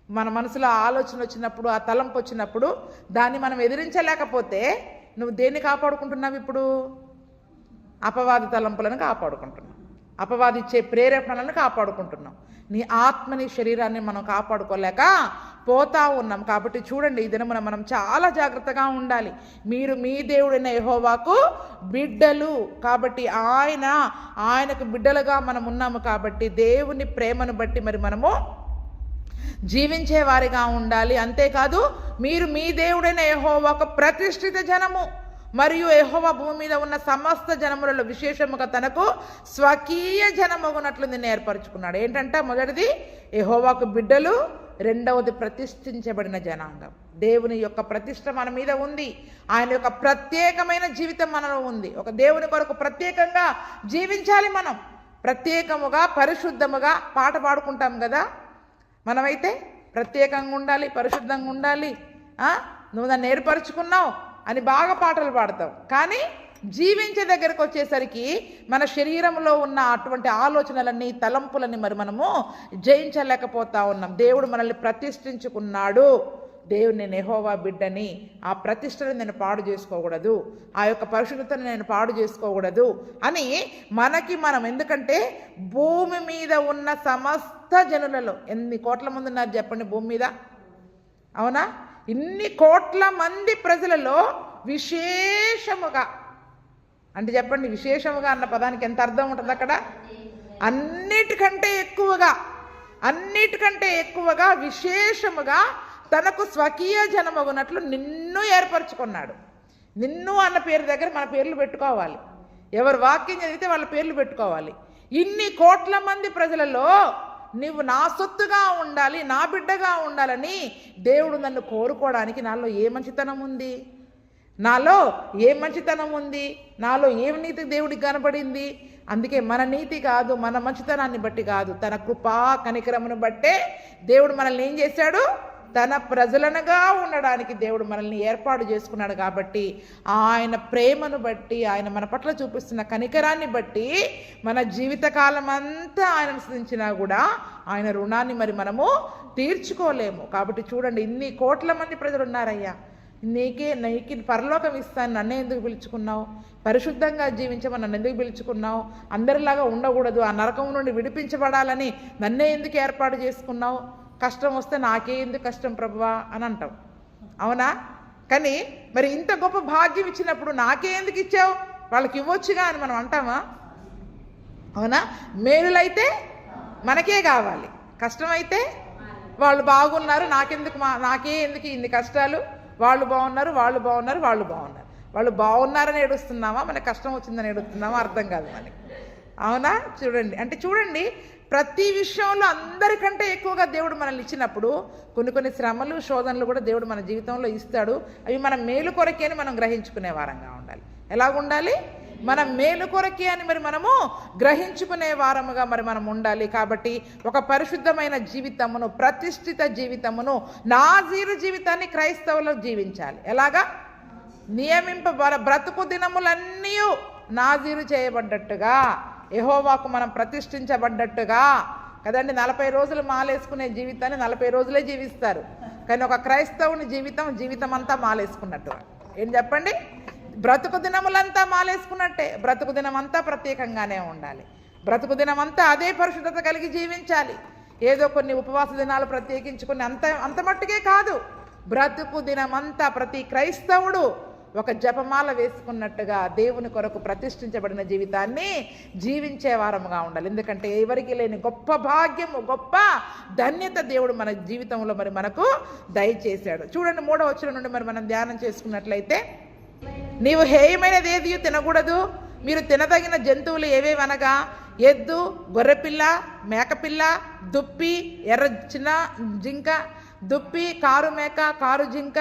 మన మనసులో ఆలోచన వచ్చినప్పుడు, ఆ తలంపు వచ్చినప్పుడు దాన్ని మనం ఎదిరించలేకపోతే నువ్వు దేన్ని కాపాడుకుంటున్నావు? ఇప్పుడు అపవాది తలంపులను కాపాడుకుంటున్నావు, అపవాది ఇచ్చే ప్రేరేపణలను కాపాడుకుంటున్నావు. నీ ఆత్మని, శరీరాన్ని మనం కాపాడుకోలేక పోతా ఉన్నాం. కాబట్టి చూడండి, ఈ దినమున మనం చాలా జాగ్రత్తగా ఉండాలి. మీరు మీ దేవుడైన యెహోవాకు బిడ్డలు కాబట్టి ఆయనకు బిడ్డలుగా మనం ఉన్నాము. కాబట్టి దేవుని ప్రేమను బట్టి మరి మనము జీవించే వారిగా ఉండాలి. అంతేకాదు, మీరు మీ దేవుడైన యెహోవాకు ప్రతిష్ఠిత జనము మరియు యెహోవా భూమి మీద ఉన్న సమస్త జనములలో విశేషముగా తనకు స్వకీయ జనమగునట్లు నిన్ను ఏర్పరచుకున్నాడు. ఏంటంటే, మొదటిది యెహోవాకు బిడ్డలు, రెండవది ప్రతిష్ఠించబడిన జనాంగం. దేవుని యొక్క ప్రతిష్ఠ మన మీద ఉంది. ఆయన యొక్క ప్రత్యేకమైన జీవితం మనలో ఉంది. ఒక దేవుని కొరకు ప్రత్యేకంగా జీవించాలి. మనం ప్రత్యేకముగా పరిశుద్ధముగా పాట పాడుకుంటాం కదా, మనమైతే ప్రత్యేకంగా ఉండాలి, పరిశుద్ధంగా ఉండాలి, నువ్వు నన్ను ఏర్పరచుకున్నావు అని బాగా పాటలు పాడతాం. కానీ జీవించే దగ్గరకు వచ్చేసరికి మన శరీరంలో ఉన్న అటువంటి ఆలోచనలన్నీ, తలంపులని మరి మనము జయించలేకపోతా ఉన్నాం. దేవుడు మనల్ని ప్రతిష్ఠించుకున్నాడు. దేవుడు, నేను యెహోవా బిడ్డని, ఆ ప్రతిష్టను నేను పాడు చేసుకోకూడదు, ఆ యొక్క పరిశుద్ధతను నేను పాడు చేసుకోకూడదు అని మనకి మనం, ఎందుకంటే భూమి మీద ఉన్న సమస్త జనులలో ఎన్ని కోట్ల మంది ఉన్నారు చెప్పండి భూమి మీద? అవునా? ఇన్ని కోట్ల మంది ప్రజలలో విశేషముగా, అంటే చెప్పండి, విశేషముగా అన్న పదానికి ఎంత అర్థం ఉంటుంది అక్కడ? అన్నిటికంటే ఎక్కువగా విశేషముగా తనకు స్వకీయ జనమగునట్లు నిన్ను ఏర్పరచుకున్నాడు. నిన్ను అన్న పేరు దగ్గర మన పేర్లు పెట్టుకోవాలి. ఎవరు వాక్యం చదివితే వాళ్ళ పేర్లు పెట్టుకోవాలి. ఇన్ని కోట్ల మంది ప్రజలలో నీవు నా సొత్తుగా ఉండాలి, నా బిడ్డగా ఉండాలని దేవుడు నన్ను కోరుకోవడానికి నాలో ఏ మంచితనం ఉంది? నాలో ఏం నీతి దేవుడికి కనబడింది? అందుకే మన నీతి కాదు, మన మంచితనాన్ని బట్టి కాదు, తన కృపా కనికరమును బట్టే దేవుడు మనల్ని ఏం చేశాడు? తన ప్రజలనుగా ఉండడానికి దేవుడు మనల్ని ఏర్పాటు చేసుకున్నాడు. కాబట్టి ఆయన ప్రేమను బట్టి, ఆయన మన పట్ల చూపిస్తున్న కనికరాన్ని బట్టి మన జీవితకాలం అంతా ఆయనను స్తుతించినా కూడా ఆయన రుణాన్ని మరి మనము తీర్చుకోలేము. కాబట్టి చూడండి, ఇన్ని కోట్ల మంది ప్రజలు ఉన్నారయ్యా, నీకు పరలోకం ఇస్తాను, నన్నే ఎందుకు పిలుచుకున్నావు? పరిశుద్ధంగా జీవించమని నన్ను ఎందుకు పిలుచుకున్నావు? అందరిలాగా ఉండకూడదు, ఆ నరకం నుండి విడిపించబడాలని నన్నే ఎందుకు ఏర్పాటు చేసుకున్నావు? కష్టం వస్తే నాకే ఎందుకు కష్టం ప్రభువా అని అంటాం, అవునా? కానీ మరి ఇంత గొప్ప భాగ్యం ఇచ్చినప్పుడు నాకే ఎందుకు ఇచ్చావు, వాళ్ళకి ఇవ్వచ్చుగా అని మనం అంటామా? అవునా? మేలులైతే మనకే కావాలి, కష్టమైతే వాళ్ళు బాగున్నారు, నాకే ఎందుకు ఇన్ని కష్టాలు? వాళ్ళు బాగున్నారు, వాళ్ళు బాగున్నారని ఏడుస్తున్నామా, మనకు కష్టం వచ్చిందని ఏడుస్తున్నామా? అర్థం కాదు మనకి, అవునా? చూడండి, ప్రతి విషయంలో అందరికంటే ఎక్కువగా దేవుడు మనల్ని ఇచ్చినప్పుడు కొన్ని శ్రమలు, శోధనలు కూడా దేవుడు మన జీవితంలో ఇస్తాడు. అవి మన మేలు కొరకే అని మనం గ్రహించుకునే వారంగా ఉండాలి. ఎలాగుండాలి? మన మేలు కొరకే అని మరి మనము గ్రహించుకునే వారముగా మరి మనం ఉండాలి. కాబట్టి ఒక పరిశుద్ధమైన జీవితమును, ప్రతిష్ఠిత జీవితమును, నాజీరు జీవితాన్ని క్రైస్తవులు జీవించాలి. ఎలాగా? బ్రతుకు దినములన్నీ నాజీరు చేయబడ్డట్టుగా, యెహోవాకు మనం ప్రతిష్ఠించబడ్డట్టుగా కదండి. 40 రోజులు మాలేసుకునే జీవితాన్ని 40 రోజులే జీవిస్తారు. కానీ ఒక క్రైస్తవుని జీవితం అంతా మాలేసుకున్నట్టు. ఏం చెప్పండి? బ్రతుకు దినములంతా మాలేసుకున్నట్టే. బ్రతుకు దినం అంతా ప్రత్యేకంగానే ఉండాలి. బ్రతుకు దినం అంతా అదే పరిశుద్ధత కలిగి జీవించాలి. ఏదో కొన్ని ఉపవాస దినాలు ప్రత్యేకించుకుని అంత మట్టుకే కాదు. బ్రతుకు దినమంతా ప్రతి క్రైస్తవుడు ఒక జపమాల వేసుకున్నట్టుగా దేవుని కొరకు ప్రతిష్ఠించబడిన జీవితాన్ని జీవించే వారముగా ఉండాలి. ఎందుకంటే ఎవరికి లేని గొప్ప భాగ్యము, గొప్ప ధన్యత దేవుడు మన జీవితంలో మరి మనకు దయచేశాడు. చూడండి, 3వ వచనం నుండి మరి మనం ధ్యానం చేసుకున్నట్లయితే, నీవు హేయమైనది ఏది తినకూడదు, మీరు తినదగిన జంతువులు ఏవేవనగా ఎద్దు, గొర్రెపిల్ల, మేకపిల్ల, దుప్పి, ఎర్ర చిన్న జింక, దుప్పి, కారు మేక, కారు జింక,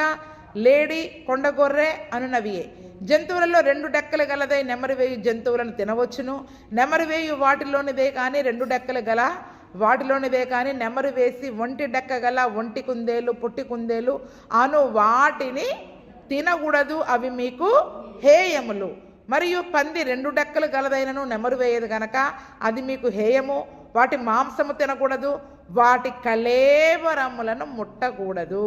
లేడి, కొండగొర్రె అనునవియే. జంతువులలో 2 డెక్కలు గలదై నెమరివేయు జంతువులను తినవచ్చును. నెమరివేయు వాటిలోనిదే కానీ 2 డెక్కలు గల వాటిలోనిదే కానీ నెమరు వేసి 1 డెక్క గల ఒంటి కుందేలు, పుట్టి కుందేలు అను వాటిని తినకూడదు, అవి మీకు హేయములు. మరియు పంది 2 డెక్కలు గలదైనను నెమరు వేయదు గనక అది మీకు హేయము. వాటి మాంసము తినకూడదు, వాటి కళేబరములను ముట్టకూడదు.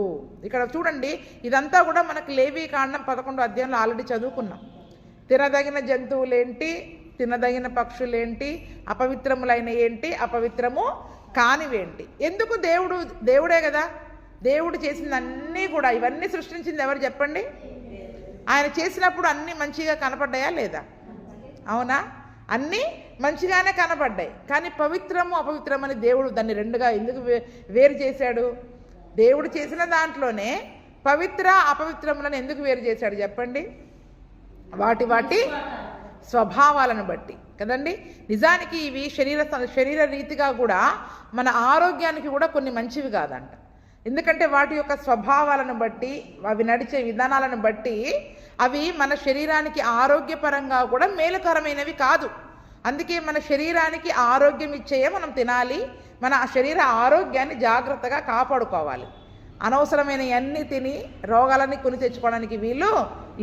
ఇక్కడ చూడండి, ఇదంతా కూడా మనకు లేవీకాండం 11వ అధ్యాయంలో ఆల్రెడీ చదువుకున్నాం. తినదగిన జంతువులేంటి, తినదగిన పక్షులేంటి, అపవిత్రములైన ఏంటి, అపవిత్రము కానివేంటి. ఎందుకు దేవుడే కదా దేవుడు చేసిందన్నీ కూడా, ఇవన్నీ సృష్టించింది ఎవరు చెప్పండి? ఆయన చేసినప్పుడు అన్నీ మంచిగా కనపడ్డాయా లేదా? అవునా? అన్నీ మంచిగానే కనపడ్డాయి. కానీ పవిత్రము అపవిత్రమని దేవుడు దాన్ని రెండుగా ఎందుకు వేరు చేశాడు? దేవుడు చేసిన దాంట్లోనే పవిత్ర అపవిత్రములను ఎందుకు వేరు చేశాడు చెప్పండి? వాటి స్వభావాలను బట్టి కదండి. నిజానికి ఇవి శరీర రీతిగా కూడా మన ఆరోగ్యానికి కూడా కొన్ని మంచివి కాదంట. ఎందుకంటే వాటి యొక్క స్వభావాలను బట్టి, అవి నడిచే విధానాలను బట్టి అవి మన శరీరానికి ఆరోగ్యపరంగా కూడా మేలుకరమైనవి కాదు. అందుకే మన శరీరానికి ఆరోగ్యం ఇచ్చేయే మనం తినాలి. మన శరీర ఆరోగ్యాన్ని జాగ్రత్తగా కాపాడుకోవాలి. అనవసరమైన అన్నీ తిని రోగాలన్నీ కొని తెచ్చుకోవడానికి వీలు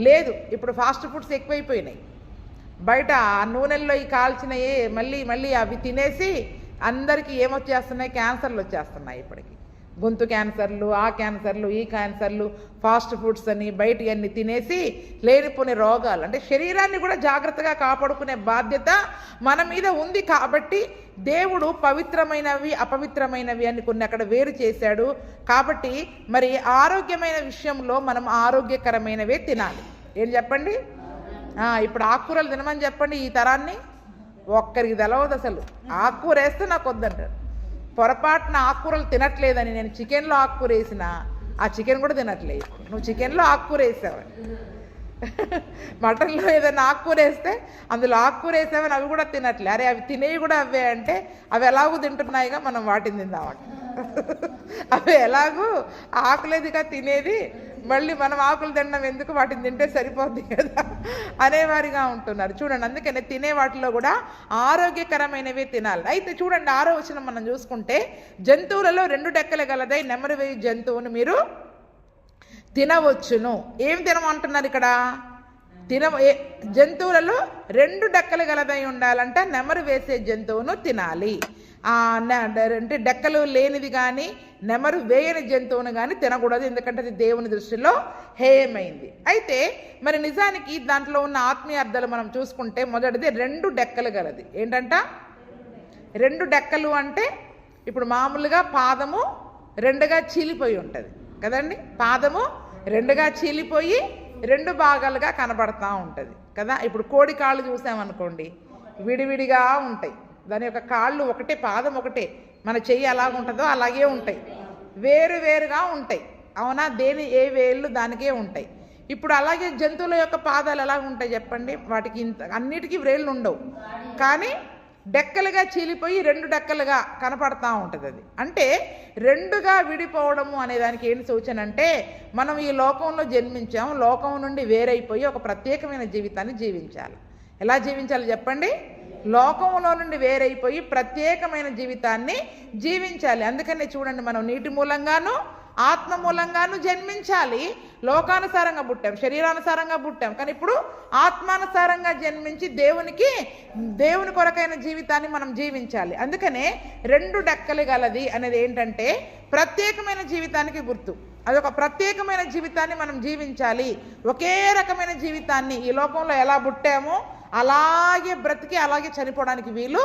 లేదు. ఇప్పుడు ఫాస్ట్ ఫుడ్స్ ఎక్కువైపోయినాయి. బయట ఆ నూనెల్లో ఈ కాల్చినవి మళ్ళీ అవి తినేసి అందరికీ ఏమొచ్చేస్తున్నాయి? క్యాన్సర్లు వచ్చేస్తున్నాయి. ఇప్పటికి గొంతు క్యాన్సర్లు, ఆ క్యాన్సర్లు, ఈ క్యాన్సర్లు, ఫాస్ట్ ఫుడ్స్ అని బయట అన్ని తినేసి లేనిపోని రోగాలు. అంటే శరీరాన్ని కూడా జాగ్రత్తగా కాపాడుకునే బాధ్యత మన మీద ఉంది. కాబట్టి దేవుడు పవిత్రమైనవి అపవిత్రమైనవి అని కొన్ని అక్కడ వేరు చేశాడు. కాబట్టి మరి ఆరోగ్యమైన విషయంలో మనం ఆరోగ్యకరమైనవే తినాలి. ఏం చెప్పండి? ఇప్పుడు ఆకుకూరలు తినమని చెప్పండి. ఈ తరాన్ని ఒక్కరికి తెలవదు అసలు. ఆకుకూర వేస్తే నాకు వద్దంటారు. పొరపాటున ఆకుకూరలు తినట్లేదని నేను చికెన్లో ఆకుకూర వేసిన ఆ చికెన్ కూడా తినట్లేదు. నువ్వు చికెన్లో ఆకుకూర వేసావు, మటన్లో ఏదైనా ఆకుకూర వేస్తే అందులో ఆకుకూర వేసావని అవి కూడా తినట్లే. అరే అవి తినేవి కూడా అవే అంటే అవి ఎలాగూ తింటున్నాయిగా, మనం వాటిని తిందామంట. అవి ఎలాగూ ఆకులేదిగా తినేది, మళ్ళీ మనం ఆకులు తినడం ఎందుకు, వాటిని తింటే సరిపోద్ది కదా అనేవారిగా ఉంటున్నారు. చూడండి, అందుకనే తినే వాటిలో కూడా ఆరోగ్యకరమైనవే తినాలి. అయితే చూడండి, 6వ వచనం మనం చూసుకుంటే, జంతువులలో 2 డెక్కలు గలదై నెమరు వేయి జంతువును మీరు తినవచ్చును. ఏం తినమంటున్నారు ఇక్కడ? జంతువులలో 2 డెక్కలు గలదై ఉండాలంట. నెమరు వేసే జంతువును తినాలి. అంటే డెక్కలు లేనిది కానీ నెమరు వేయని జంతువును కానీ తినకూడదు. ఎందుకంటే అది దేవుని దృష్టిలో హేయమైంది. అయితే మరి నిజానికి దాంట్లో ఉన్న ఆత్మీయ అర్థాలు మనం చూసుకుంటే, మొదటిది 2 డెక్కలు గలది. ఏంటంట? 2 డెక్కలు అంటే ఇప్పుడు మామూలుగా పాదము 2గా చీలిపోయి ఉంటుంది కదండి. పాదము 2గా చీలిపోయి 2 భాగాలుగా కనబడతా ఉంటుంది కదా. ఇప్పుడు కోడి కాళ్ళు చూసామనుకోండి, విడివిడిగా ఉంటాయి. దాని యొక్క కాళ్ళు ఒకటే, పాదం ఒకటే, మన చెయ్యి ఎలా ఉంటుందో అలాగే ఉంటాయి, వేరుగా ఉంటాయి. అవునా? ఏ వేళ్ళు దానికే ఉంటాయి. ఇప్పుడు అలాగే జంతువుల యొక్క పాదాలు ఎలా ఉంటాయి చెప్పండి? వాటికి అన్నిటికీ వేళ్ళు ఉండవు, కానీ డెక్కలుగా చీలిపోయి 2 డెక్కలుగా కనపడతా ఉంటుంది. అది అంటే 2గా విడిపోవడము అనే దానికి ఏంటి సూచన అంటే, మనం ఈ లోకంలో జన్మించాం, లోకం నుండి వేరైపోయి ఒక ప్రత్యేకమైన జీవితాన్ని జీవించాలి. ఎలా జీవించాలి చెప్పండి? లోకంలో నుండి వేరైపోయి ప్రత్యేకమైన జీవితాన్ని జీవించాలి. అందుకనే చూడండి, మనం నీటి మూలంగాను ఆత్మ మూలంగాను జన్మించాలి. లోకానుసారంగా పుట్టాం, శరీరానుసారంగా పుట్టాం, కానీ ఇప్పుడు ఆత్మానుసారంగా జన్మించి దేవుని కొరకైన జీవితాన్ని మనం జీవించాలి. అందుకనే 2 డెక్కలు గలది అనేది ఏంటంటే ప్రత్యేకమైన జీవితానికి గుర్తు. అదొక ప్రత్యేకమైన జీవితాన్ని మనం జీవించాలి. ఒకే రకమైన జీవితాన్ని ఈ లోకంలో ఎలా పుట్టామో అలాగే బ్రతికి అలాగే చనిపోవడానికి వీలు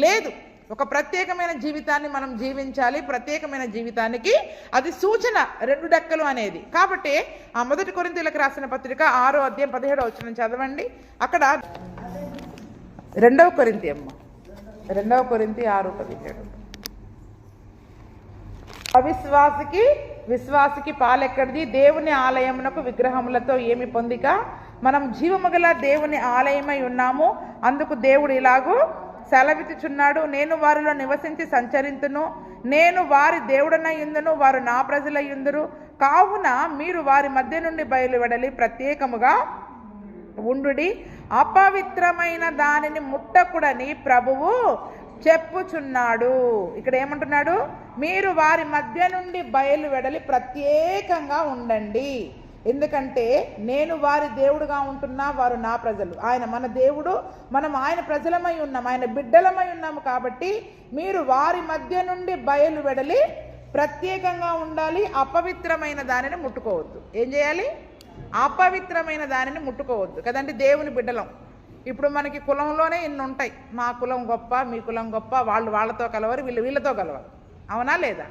లేదు. ఒక ప్రత్యేకమైన జీవితాన్ని మనం జీవించాలి. ప్రత్యేకమైన జీవితానికి అది సూచన 2 డెక్కలు అనేది. కాబట్టి ఆ 1 కొరింథీయులకు రాసిన పత్రిక 6వ అధ్యాయం 17వ వచనం చదవండి. అక్కడ 2వ కొరింథీ 6:17. విశ్వాసికి పాలెక్కడిది? దేవుని ఆలయమునకు విగ్రహములతో ఏమి పొందిక? మనం జీవము గల దేవుని ఆలయమై ఉన్నాము. అందుకు దేవుడు ఇలాగూ సెలవిచ్చుచున్నాడు, నేను వారిలో నివసించి సంచరింతును, నేను వారి దేవుడనయ్యుందును, వారు నా ప్రజలయ్యుందురు. కావున మీరు వారి మధ్య నుండి బయలువెడలి ప్రత్యేకముగా ఉండుడి, అపవిత్రమైన దానిని ముట్టకుడని ప్రభువు చెప్పుచున్నాడు. ఇక్కడ ఏమంటున్నాడు? మీరు వారి మధ్య నుండి బయలువెడలి ప్రత్యేకంగా ఉండండి. ఎందుకంటే నేను వారి దేవుడుగా ఉంటున్నా, వారు నా ప్రజలు. ఆయన మన దేవుడు, మనం ఆయన ప్రజలమై ఉన్నాం, ఆయన బిడ్డలమై ఉన్నాము. కాబట్టి మీరు వారి మధ్య నుండి బయలువెడలి ప్రత్యేకంగా ఉండాలి. అపవిత్రమైన దానిని ముట్టుకోవద్దు. ఏం చేయాలి? అపవిత్రమైన దానిని ముట్టుకోవద్దు కదండి. దేవుని బిడ్డలం. ఇప్పుడు మనకి కులంలోనే ఇన్ని ఉంటాయి. మా కులం గొప్ప, మీ కులం గొప్ప, వాళ్ళు వాళ్ళతో కలవరు, వీళ్ళతో కలవరు. అవునా లేదా?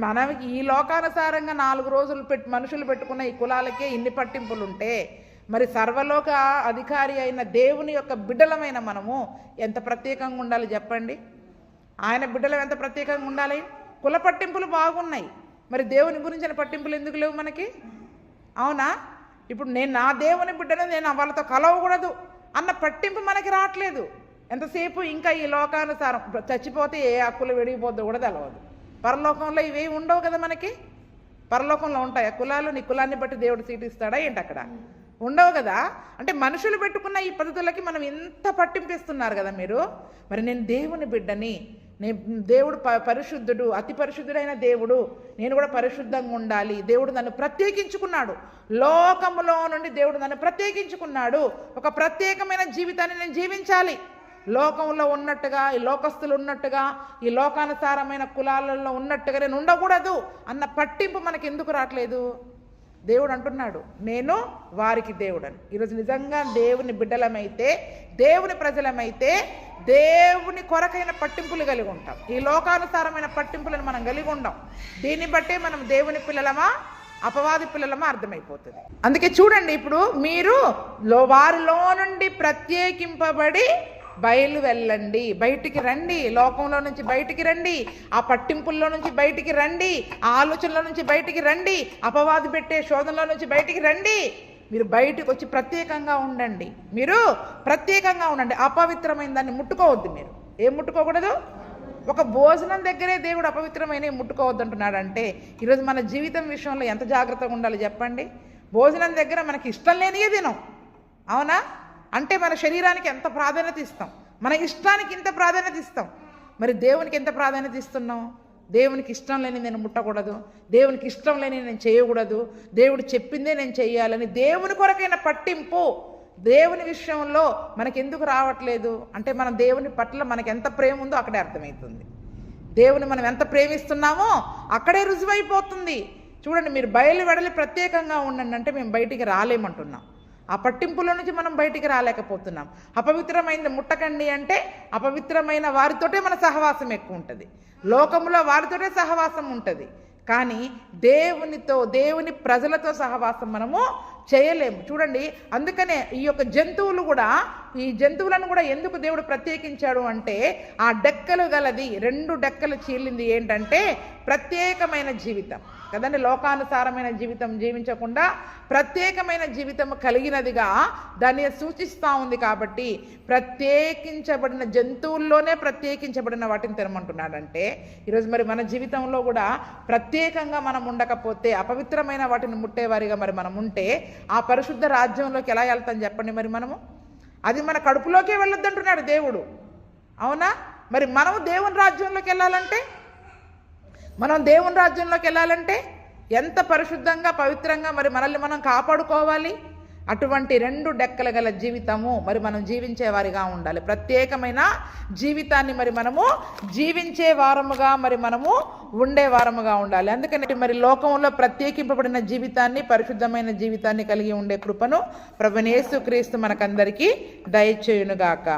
మనకి ఈ లోకానుసారంగా 4 రోజులు మనుషులు పెట్టుకున్న ఈ కులాలకే ఇన్ని పట్టింపులుంటే మరి సర్వలోక అధికారి అయిన దేవుని యొక్క బిడ్డలమైన మనము ఎంత ప్రత్యేకంగా ఉండాలి చెప్పండి. ఆయన బిడ్డలం ఎంత ప్రత్యేకంగా ఉండాలి. కుల పట్టింపులు బాగున్నాయి, మరి దేవుని గురించిన పట్టింపులు ఎందుకు లేవు మనకి? అవునా? ఇప్పుడు నేను నా దేవుని బిడ్డను, నేను వాళ్ళతో కలవకూడదు అన్న పట్టింపు మనకి రావట్లేదు. ఎంతసేపు ఇంకా ఈ లోకానుసారం చచ్చిపోతే ఏ హక్కులు విడిగిపోద్దో కూడా తెలవదు. పరలోకంలో ఇవేవి ఉండవు కదా మనకి. పరలోకంలో ఉంటాయి కులాలు? నీ కులాన్ని బట్టి దేవుడు సీటు ఇస్తాడా ఏంటి? అక్కడ ఉండవు కదా. అంటే మనుషులు పెట్టుకున్న ఈ పద్ధతులకి మనం ఎంత పట్టింపిస్తున్నారు కదా మీరు. మరి నేను దేవుని బిడ్డని, దేవుడు పరిశుద్ధుడు, అతి పరిశుద్ధుడైన దేవుడు, నేను కూడా పరిశుద్ధంగా ఉండాలి. దేవుడు నన్ను ప్రత్యేకించుకున్నాడు, లోకములో నుండి దేవుడు నన్ను ప్రత్యేకించుకున్నాడు. ఒక ప్రత్యేకమైన జీవితాన్ని నేను జీవించాలి. లోకంలో ఉన్నట్టుగా, ఈ లోకస్తులు ఉన్నట్టుగా, ఈ లోకానుసారమైన కులాలలో ఉన్నట్టుగా నేను ఉండకూడదు అన్న పట్టింపు మనకి ఎందుకు రావట్లేదు? దేవుడు అంటున్నాడు, నేను వారికి దేవుడని. ఈరోజు నిజంగా దేవుని బిడ్డలమైతే, దేవుని ప్రజలమైతే దేవుని కొరకైన పట్టింపులు కలిగి ఉంటాం. ఈ లోకానుసారమైన పట్టింపులను మనం కలిగి ఉండం. దీన్ని బట్టే మనం దేవుని పిల్లలమా అపవాది పిల్లలమా అర్థమైపోతుంది. అందుకే చూడండి, ఇప్పుడు మీరు వారిలో నుండి ప్రత్యేకింపబడి బయలు వెళ్ళండి, బయటికి రండి, లోకంలో నుంచి బయటికి రండి, ఆ పట్టింపుల్లో నుంచి బయటికి రండి, ఆ ఆలోచనలో నుంచి బయటికి రండి, అపవాది పెట్టే శోధనలో నుంచి బయటికి రండి. మీరు బయటకు వచ్చి ప్రత్యేకంగా ఉండండి. మీరు ప్రత్యేకంగా ఉండండి. అపవిత్రమైన దాన్ని ముట్టుకోవద్దు. మీరు ఏం ముట్టుకోకూడదు? ఒక భోజనం దగ్గరే దేవుడు అపవిత్రమైన ముట్టుకోవద్దు అంటున్నాడు. అంటే ఈరోజు మన జీవితం విషయంలో ఎంత జాగ్రత్తగా ఉండాలి చెప్పండి. భోజనం దగ్గర మనకి ఇష్టం లేనియే తినం, అవునా? అంటే మన శరీరానికి ఎంత ప్రాధాన్యత ఇస్తాం, మన ఇష్టానికి ఇంత ప్రాధాన్యత ఇస్తాం. మరి దేవునికి ఎంత ప్రాధాన్యత ఇస్తున్నాం? దేవునికి ఇష్టం లేని నేను ముట్టకూడదు, దేవునికి ఇష్టం లేని నేను చేయకూడదు, దేవుడు చెప్పిందే నేను చేయాలని దేవుని కొరకైన పట్టింపు దేవుని విషయంలో మనకి ఎందుకు రావట్లేదు? అంటే మన దేవుని పట్ల మనకి ఎంత ప్రేమ ఉందో అక్కడే అర్థమవుతుంది. దేవుని మనం ఎంత ప్రేమిస్తున్నామో అక్కడే రుజువైపోతుంది. చూడండి, మీరు బయలు వెడలి ప్రత్యేకంగా ఉండండి అంటే మేము బయటికి రాలేమంటున్నాం. ఆ పట్టింపుల నుంచి మనం బయటికి రాలేకపోతున్నాం. అపవిత్రమైనది ముట్టకండి అంటే అపవిత్రమైన వారితోటే మన సహవాసం ఎక్కువ ఉంటుంది, లోకంలో వారితోటే సహవాసం ఉంటుంది. కానీ దేవునితో, దేవుని ప్రజలతో సహవాసం మనము చేయలేము. చూడండి, అందుకనే ఈ యొక్క జంతువులు కూడా, ఈ జంతువులను కూడా ఎందుకు దేవుడు ప్రత్యేకించాడు అంటే ఆ డెక్కలు గలది, 2 డెక్కలు చీలింది ఏంటంటే ప్రత్యేకమైన జీవితం కదండి. లోకానుసారమైన జీవితం జీవించకుండా ప్రత్యేకమైన జీవితం కలిగినదిగా దాన్ని సూచిస్తూ ఉంది. కాబట్టి ప్రత్యేకించబడిన జంతువుల్లోనే ప్రత్యేకించబడిన వాటిని తినమంటున్నాడంటే ఈరోజు మరి మన జీవితంలో కూడా ప్రత్యేకంగా మనం ఉండకపోతే, అపవిత్రమైన వాటిని ముట్టేవారిగా మరి మనం ఉంటే ఆ పరిశుద్ధ రాజ్యంలోకి ఎలా వెళ్తాం చెప్పండి? మరి మనము అది మన కడుపులోకే వెళ్ళొద్దంటున్నాడు దేవుడు, అవునా? మరి మనము దేవుని రాజ్యంలోకి వెళ్ళాలంటే, మనం దేవుని రాజ్యంలోకి వెళ్ళాలంటే ఎంత పరిశుద్ధంగా, పవిత్రంగా మరి మనల్ని మనం కాపాడుకోవాలి. అటువంటి 2 డెక్కలు గల జీవితము మరి మనం జీవించే వారిగా ఉండాలి. ప్రత్యేకమైన జీవితాన్ని మరి మనము జీవించే వారముగా మరి మనము ఉండే వారముగా ఉండాలి. అందుకని మరి లోకంలో ప్రత్యేకింపబడిన జీవితాన్ని, పరిశుద్ధమైన జీవితాన్ని కలిగి ఉండే కృపను ప్రభువైన యేసుక్రీస్తు మనకందరికీ దయచేయునుగాక.